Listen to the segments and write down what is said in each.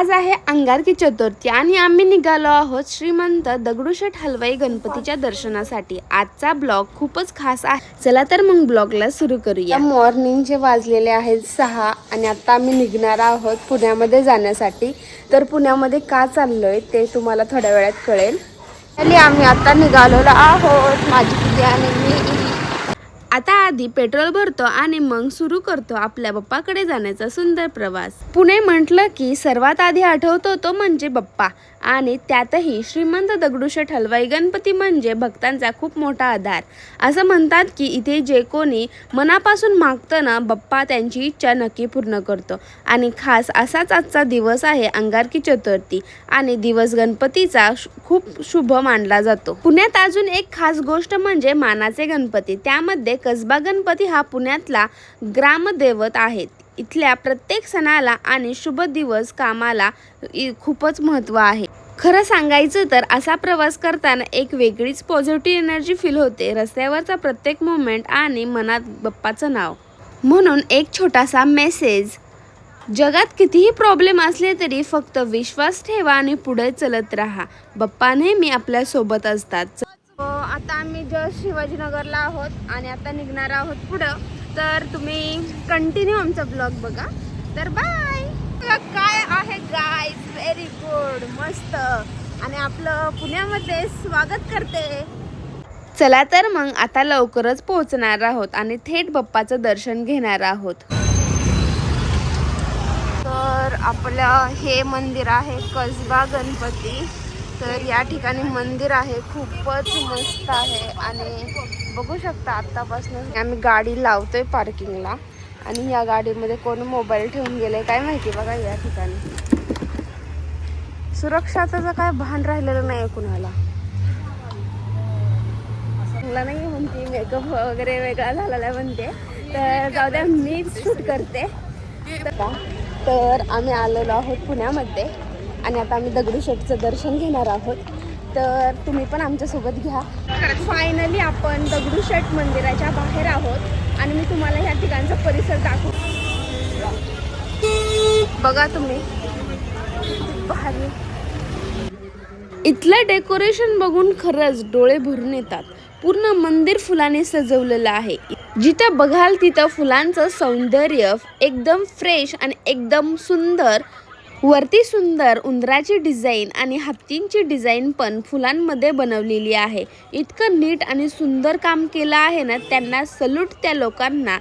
आज आहे अंगारकी चतुर्थी आणि आम्ही निघालो आहोत श्रीमंत दगडूशेठ हलवाई गणपतीच्या दर्शनासाठी। आजचा ब्लॉग खूपच खास आहे। चला तर मग ब्लॉगला सुरू करूया। मॉर्निंगचे वाजलेले आहेत 6 आणि आता आम्ही निघणार आहोत पुण्यामध्ये जाण्यासाठी। तर पुण्यामध्ये का चाललोय ते तुम्हाला थोड्या वेळात कळेल। आम्ही आता निघालेलो आहोत, माझी पूजा आणि मी। आता आधी पेट्रोल भरतो आणि मग सुरू करतो आपल्या बाप्पाकडे जाण्याचा सुंदर प्रवास। पुणे म्हटलं की सर्वात आधी आठवतो तो म्हणजे बाप्पा, आणि त्यातही श्रीमंत दगडूशेठ हलवाई गणपती म्हणजे भक्तांचा खूप मोठा आधार। असं म्हणतात की इथे जे कोणी मनापासून मागतं ना, बाप्पा त्यांची इच्छा नक्की पूर्ण करतो। आणि खास असाच आजचा दिवस आहे अंगारकी चतुर्थी, आणि दिवस गणपतीचा खूप शुभ मानला जातो। पुण्यात अजून एक खास गोष्ट म्हणजे मानाचे गणपती। त्यामध्ये कसबा गणपती हा पुण्यातला ग्रामदैवत आहे। इथल्या प्रत्येक सणाला आणि शुभ दिवस कामाला खूपच महत्त्व आहे। खरं सांगायचं तर असा प्रवास करताना एक वेगळीच पॉझिटिव्ह एनर्जी फील होते। रस्त्यावरचा प्रत्येक मोमेंट आणि मनात बाप्पाचं नाव। म्हणून एक छोटासा मेसेज, जगात कितीही प्रॉब्लेम असले तरी फक्त विश्वास ठेवा आणि पुढे चलत राहा। बाप्पा नेहमी आपल्या सोबत असतात। आता आम्ही जस्ट शिवाजीनगरला आहोत आणि आता निघणार आहोत पुढं। तर तुम्ही कंटिन्यू आमचा ब्लॉग बघा। तर बाय। काय आहे गाईज, व्हेरी गुड, मस्त, आणि आपलं पुण्यामध्ये स्वागत करते। चला तर मग आता लवकरच पोहोचणार आहोत आणि थेट बाप्पाचं दर्शन घेणार आहोत। तर आपलं हे मंदिर आहे कसबा गणपती। तर या ठिकाणी मंदिर आहे, खूपच मस्त आहे। आणि बघू शकता आत्तापासून आम्ही गाडी लावतोय पार्किंगला, आणि या गाडीमध्ये कोण मोबाईल ठेवून गेले काय माहिती। बघा या ठिकाणी सुरक्षाचं काय भान राहिलेलं नाही कुणाला। चांगला नाही म्हणते, मेकअप वगैरे वेगळा झालेला म्हणते, तर जाऊ द्या, मीच शूट करते। तर आम्ही आलेलो आहोत पुण्यामध्ये आणि आता आम्ही दगडूशेठचं दर्शन घेणार आहोत। तर तुम्ही पण आमच्यासोबत घ्या। फायनली आपण दगडूशेठ मंदिराच्या बाहेर आहोत आणि मी तुम्हाला ह्या ठिकाणचा परिसर दाखवू। बघा तुम्ही, भारी इथलं डेकोरेशन बघून खरंच डोळे भरून येतात। पूर्ण मंदिर फुलाने सजवलेलं आहे। जिथं बघाल तिथं फुलांचं सौंदर्य एकदम फ्रेश आणि एकदम सुंदर। वरती सुंदर उंदराची डिझाईन आणि हत्तींची डिझाईन पण फुलांमध्ये बनवलेली आहे। इतकं नीट आणि सुंदर काम केलं आहे ना, त्यांना सल्यूट त्या लोकांना।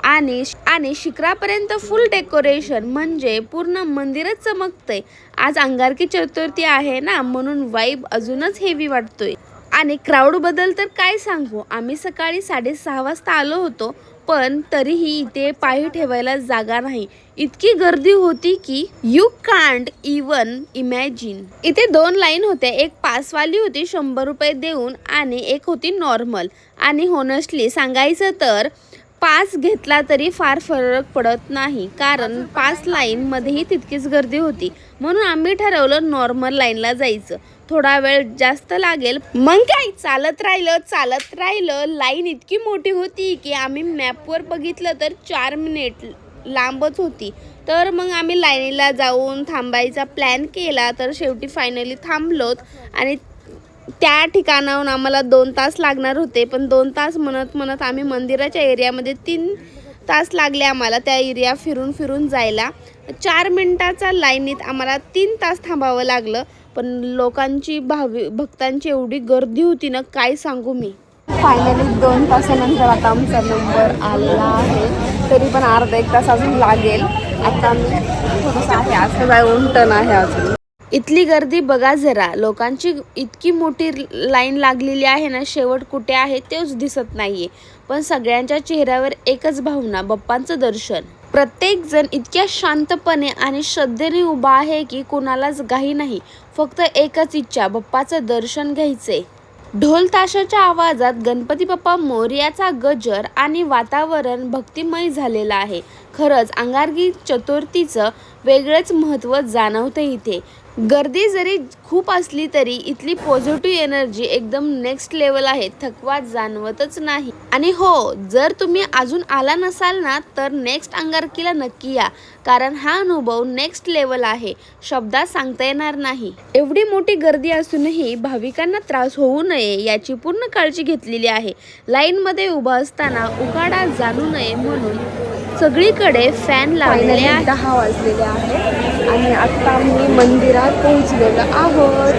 आणि शिखरापर्यंत फुल डेकोरेशन म्हणजे पूर्ण मंदिरच चमकतंय। आज अंगारकी चतुर्थी आहे ना, म्हणून वाईब अजूनच हेवी वाटतोय। आणि क्राऊड बद्दल तर काय सांगू, आम्ही सकाळी 6:30 वाजता आलो होतो, पण तरीही इथे पाय ठेवायला जागा नाही। इतकी गर्दी होती की यू कांट इवन इमॅजिन। इथे 2 लाईन होत्या, एक पासवाली होती 100 रुपये देऊन आणि एक होती नॉर्मल। आणि होनेस्टली सांगायचं तर पास घेतला तरी फार फरक पडत नाही, कारण पास लाईनमध्येही तितकीच गर्दी होती। म्हणून आम्ही ठरवलं नॉर्मल लाईनला जायचं। थोडा वेळ जास्त लागेल, मग काय चालत राहिलं। लाईन इतकी मोठी होती की आम्ही मॅपवर बघितलं तर 4 मिनिट लांबच होती। तर मग आम्ही लाईनीला जाऊन थांबायचा प्लॅन केला, तर शेवटी फायनली थांबलोत। आणि त्या ठिकाणाहून आम्हाला 2 तास लागणार होते, पण 2 तास म्हणत आम्ही मंदिराच्या एरियामध्ये 3 तास लागले आम्हाला त्या एरिया फिरून जायला। 4 मिनिटाचा लाईनीत आम्हाला 3 तास थांबावं लागलं। पण लोकांची भक्तांची एवढी गर्दी होती ना, काय सांगू मी। फायनली 2 तासानंतर आता आमचा नंबर आला आहे, तरी पण अर्धा 1 तास अजून लागेल। आता मी थोडंसं आहे असं जाऊन टर्न आहे अजून। इथली गर्दी बघा जरा, लोकांची इतकी मोठी लाईन लागलेली आहे ना, शेवट कुठे आहे तेच दिसत नाहीये। पण सगळ्यांच्या चेहऱ्यावर एकच भावना, बाप्पांचं दर्शन। प्रत्येक जण इतक्या शांतपणे आणि श्रद्धेने उभा आहे की कोणालाच घाई नाही, फक्त एकच इच्छा, बाप्पाचं दर्शन घ्यायचे। ढोल ताशाच्या आवाजात गणपती बाप्पा मोरयाचा गजर आणि वातावरण भक्तिमय झालेलं आहे। खरंच अंगारकी चतुर्थीचं वेगळंच महत्त्व जाणवतं इथे. गर्दी जरी खूप असली तरी इथली पॉझिटिव्ह एनर्जी एकदम नेक्स्ट लेवल आहे. थकवा जाणवतच नाही. आणि हो, जर तुम्ही अजून आला नसाल ना तर नेक्स्ट अंगारकीला नक्की या, कारण हा अनुभव नेक्स्ट लेवल आहे. शब्दात सांगता येणार नाही. एवढी मोठी गर्दी असूनही भाविकांना त्रास होऊ नये याची पूर्ण काळजी घेतलेली आहे. लाईनमध्ये उभा असताना उकाडा जाणू नये म्हणून सगळीकडे फॅन लावलेले आहेत. 10 वाजलेले आहेत आणि आता मी मंदिरात पोहोचलेलो आहोत.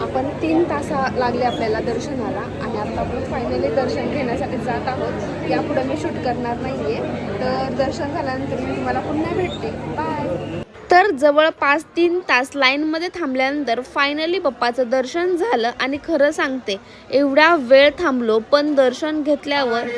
आपण 3 तास लागले आपल्याला दर्शनाला आणि आता आपण फायनली दर्शन घेण्यासाठी जात आहोत. यापुढे मी शूट करणार नाहीये, तर दर्शन झाल्यानंतर मी तुम्हाला पुन्हा भेटते. बाय. तर जवळपास 3 तास लाईनमध्ये थांबल्यानंतर फायनली बाप्पाचं दर्शन झालं आणि खरं सांगते एवढा वेळ थांबलो पण दर्शन घेतल्यावर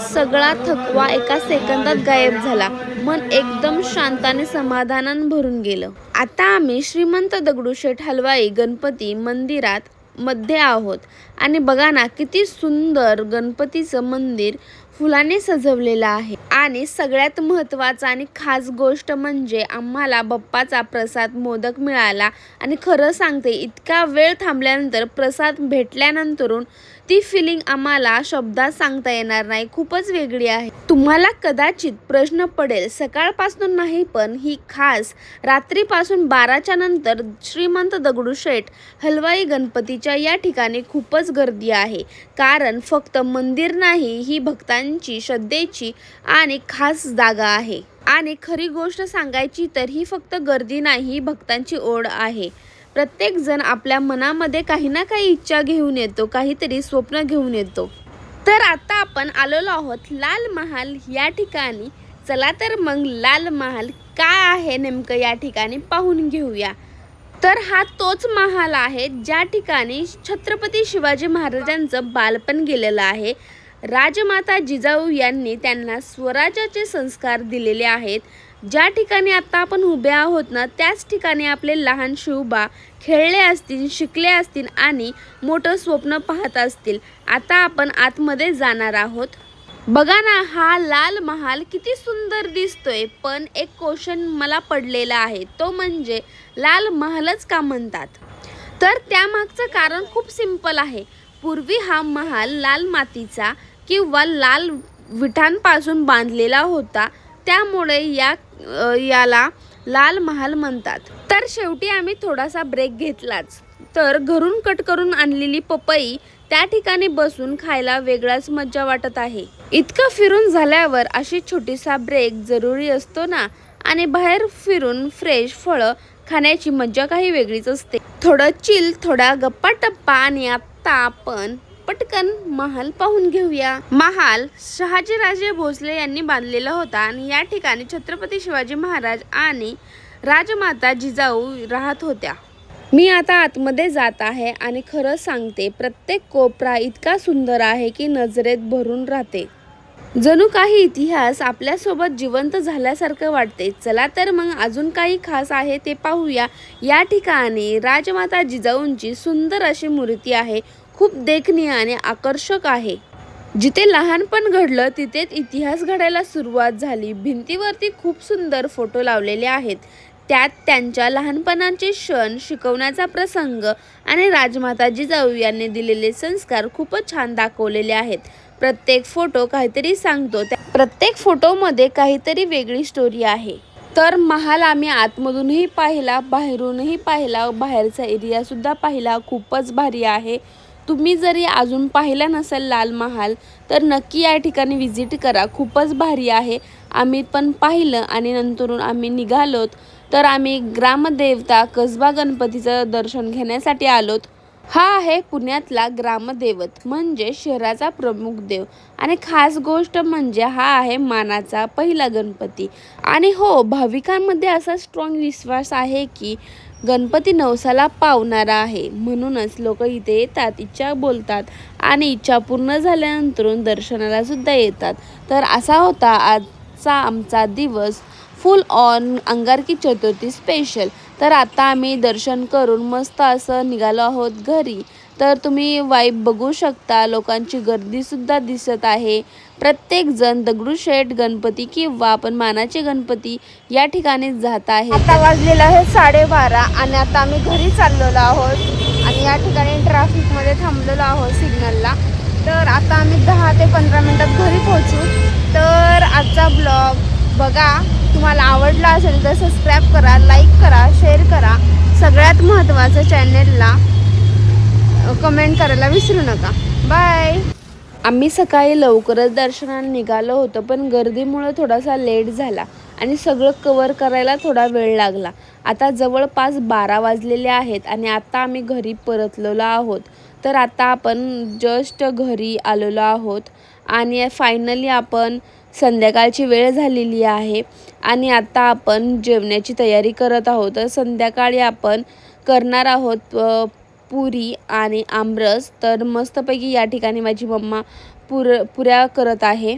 सगळा थकवा एका सेकंदात गायब झाला. मन एकदम शांत आणि समाधानानं भरून गेलं. आता आम्ही श्रीमंत दगडूशेठ हलवाई गणपती मंदिरात मध्ये आहोत आणि बघा ना किती सुंदर गणपतीचं मंदिर फुलाने सजवलेलं आहे. आणि सगळ्यात महत्त्वाचं आणि खास गोष्ट म्हणजे आम्हाला बाप्पाचा प्रसाद मोदक मिळाला. आणि खरं सांगते इतका वेळ थांबल्यानंतर प्रसाद भेटल्यानंतरून ती फिलिंग आम्हाला शब्दात सांगता येणार नाही. खूपच वेगळी आहे. तुम्हाला कदाचित प्रश्न पडेल सकाळपासून नाही पण ही खास रात्रीपासून 12च्या नंतर श्रीमंत दगडूशेठ हलवाई गणपतीच्या या ठिकाणी खूपच गर्दी आहे. कारण फक्त मंदिर नाही, ही भक्तांची श्रद्धेची आणि खास जागा आहे. आणि खरी गोष्ट सांगायची तर ही फक्त गर्दी नाही, भक्तांची ओढ आहे. प्रत्येक जण आपल्या मनामध्ये काही ना काही इच्छा घेऊन येतो, काहीतरी स्वप्न घेऊन येतो. तर आता आपण आलेलो आहोत लाल महाल या ठिकाणी. चला तर मग लाल महाल काय आहे नेमकं या ठिकाणी पाहून घेऊया. तर हा तोच महाल आहे ज्या ठिकाणी छत्रपती शिवाजी महाराजांचं बालपण गेलेलं आहे. राजमाता जिजाऊ यांनी त्यांना स्वराज्याचे संस्कार दिलेले आहेत. ज्या ठिकाणी आता आपण उभे आहोत ना त्याच ठिकाणी आपले लहान शिवबा खेळले असतील, शिकले असतील आणि मोठं स्वप्न पाहत असतील. आता आपण आतमध्ये जाणार आहोत. बघा ना हा लाल महाल किती सुंदर दिसतोय, पण एक क्वेश्चन मला पडलेला आहे, तो म्हणजे लाल महालच का म्हणतात? तर त्यामागचं कारण खूप सिंपल आहे. पूर्वी हा महाल लाल मातीचा किंवा लाल विटांपासून बांधलेला होता, त्यामुळे याला लाल महाल म्हणतात. तर शेवटी आम्ही थोडासा ब्रेक घेतलाच. तर घरून कट करून आणलेली पपई त्या ठिकाणी बसून खायला वेगळाच मजा वाटत आहे. इतकं फिरून झाल्यावर अशी छोटीसा ब्रेक जरुरी असतो ना. आणि बाहेर फिरून फ्रेश फळं खाण्याची मजा काही वेगळीच असते. थोडं चिल, थोडा गप्पा टप्पा आणि आता आपण पटकन महाल पाहून घेऊया. महाल शहाजीराजे भोसले यांनी बांधलेला होता आणि या ठिकाणी छत्रपती शिवाजी महाराज आणि राजमाता जिजाऊ राहत होत्या. मी आता आतमध्ये जात आहे आणि खरं सांगते प्रत्येक कोपरा इतका सुंदर आहे की नजरेत भरून राहते. जणू काही इतिहास आपल्यासोबत जिवंत झाल्यासारखं वाटते. चला तर मग अजून काही खास आहे ते पाहूया. या ठिकाणी राजमाता जिजाऊंची सुंदर अशी मूर्ती आहे. खूप देखणीय आणि आकर्षक आहे. जिथे लहानपण घडलं तिथेच इतिहास घडायला सुरुवात झाली. भिंतीवरती खूप सुंदर फोटो लावलेले आहेत. त्यात त्यांच्या लहानपणाचे क्षण, शिकवण्याचा प्रसंग आणि राजमाता जिजाऊ यांनी दिलेले संस्कार खूपच छान दाखवलेले आहेत. प्रत्येक फोटो काहीतरी सांगतो. प्रत्येक फोटोमध्ये काहीतरी वेगळी स्टोरी आहे. तर महाल आम्ही आतमधूनही पाहिला, बाहेरूनही पाहिला, बाहेरचा एरिया सुद्धा पाहिला. खूपच भारी आहे. तुम्ही जरी अजून पाहिला नसेल लाल महाल तर नक्की या ठिकाणी व्हिजिट करा. खूपच भारी आहे. आम्ही पण पाहिलं आणि नंतरून आम्ही निघालोत. तर आम्ही ग्रामदेवता कसबा गणपतीचं दर्शन घेण्यासाठी आलोत. हा आहे पुण्यातला ग्रामदैवत म्हणजे शहराचा प्रमुख देव. आणि खास गोष्ट म्हणजे हा आहे मानाचा पहिला गणपती. आणि हो, भाविकांमध्ये असा स्ट्रॉंग विश्वास आहे की गणपती नवसाला पावणारा आहे. म्हणूनच लोक इथे येतात, इच्छा बोलतात आणि इच्छा पूर्ण झाल्यानंतर दर्शनाला सुद्धा येतात. तर असा होता आजचा आमचा दिवस full on Angarki Chaturthi special. तर आता आम्ही दर्शन करून मस्त असं निघालो आहोत घरी. तर तुम्ही वाईब बघू शकता, लोकांची गर्दीसुद्धा दिसत आहे. प्रत्येकजण दगडूशेठ गणपती किंवा आपण मानाचे गणपती या ठिकाणी जात आहे. आता वाजलेलं आहे 12:30 आणि आता आम्ही घरी चाललेलो आहोत आणि या ठिकाणी ट्रॅफिकमध्ये थांबलेलो आहोत सिग्नलला. तर आता आम्ही 10 ते 15 मिनिटात घरी पोहोचू. तर आजचा ब्लॉग बघा, तुम्हाला आवडला असेल तर सबस्क्राईब करा, लाईक करा, शेअर करा. सगळ्यात महत्त्वाचं चॅनेलला कमेंट करायला विसरू नका. बाय. आम्ही सकाळी लवकरच दर्शनाला निघालो होतो, पण गर्दीमुळे थोडासा लेट झाला आणि सगळं कवर करायला थोडा वेळ लागला. आता जवळपास 12 वाजलेले आहेत आणि आता आम्ही घरी परतलेलो आहोत. तर आता आपण जस्ट घरी आलेलो आहोत आणि फायनली आपण संध्याकाळची वेळ झालेली आहे आणि आता आपण जेवणाची तयारी करत आहोत. तर संध्याकाळी आपण करणार आहोत पुरी आणि आमरस. तर मस्तपैकी या ठिकाणी माझी मम्मा पुऱ्या करत आहे.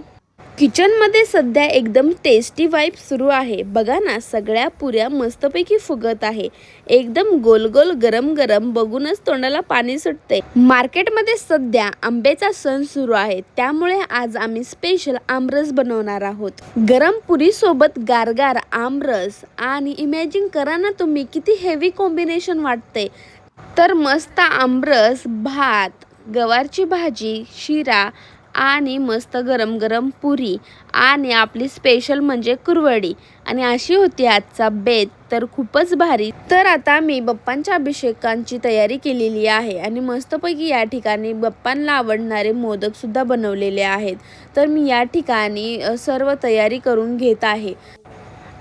किचनमध्ये सध्या एकदम टेस्टी वाईब सुरू आहे. बघा ना, सगळ्या पुऱ्या मस्तपैकी फुगत आहे. एकदम गोल गोल गरम गरम, बघूनच तोंडाला पाणी सुटते. मार्केटमध्ये सध्या आंब्याचा सण सुरू आहे, त्यामुळे आज आम्ही स्पेशल आमरस बनवणार आहोत. गरम पुरी सोबत गारगार आमरस आणि इमॅजिन करा ना तुम्ही, किती हेवी कॉम्बिनेशन वाटते. तर मस्त आमरस, भात, गवारची भाजी, शिरा आणि मस्त गरम गरम पुरी आणि आपली स्पेशल म्हणजे कुरवडी. आणि अशी होती आजचा बेत. तर खूपच भारी. तर आता मी बाप्पांच्या अभिषेकांची तयारी केलेली आहे आणि मस्तपैकी या ठिकाणी बाप्पांना आवडणारे मोदक सुद्धा बनवलेले आहेत. तर मी या ठिकाणी सर्व तयारी करून घेत आहे.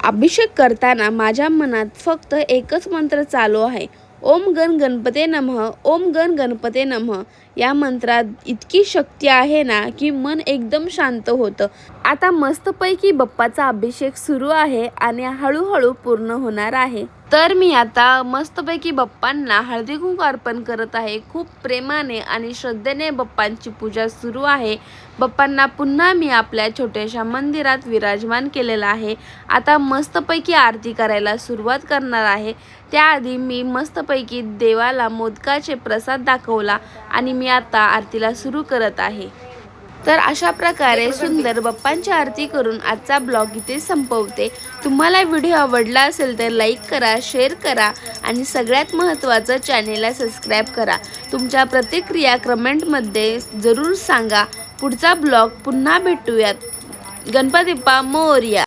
अभिषेक करताना माझ्या मनात फक्त एकच मंत्र चालू आहे, ओम गण गणपते नमः, ओम गण गणपते नमः. या मंत्रात इतकी शक्ती आहे ना की मन एकदम शांत होतं. आता मस्तपैकी बाप्पाचा अभिषेक सुरू आहे आणि हळूहळू पूर्ण होणार आहे. तर मी आता मस्तपैकी बाप्पांना हळदी कुंकू अर्पण करत आहे. खूप प्रेमाने आणि श्रद्धेने बाप्पांची पूजा सुरू आहे. बाप्पांना पुन्हा मी आपल्या छोट्याशा मंदिरात विराजमान केलेलं आहे. आता मस्तपैकी आरती करायला सुरुवात करणार आहे. त्याआधी मी मस्तपैकी देवाला मोदकाचे प्रसाद दाखवला आणि मी आता आरतीला सुरू करत आहे. तर अशा प्रकारे सुंदर बाप्पांची आरती करून आजचा ब्लॉग इथे संपवते. तुम्हाला व्हिडिओ आवडला असेल तर लाईक करा, शेअर करा आणि सगळ्यात महत्त्वाचं चॅनेलला सबस्क्राईब करा. तुमच्या प्रतिक्रिया कमेंटमध्ये जरूर सांगा. पुढचा ब्लॉग पुन्हा भेटूयात. गणपती बाप्पा मोरया.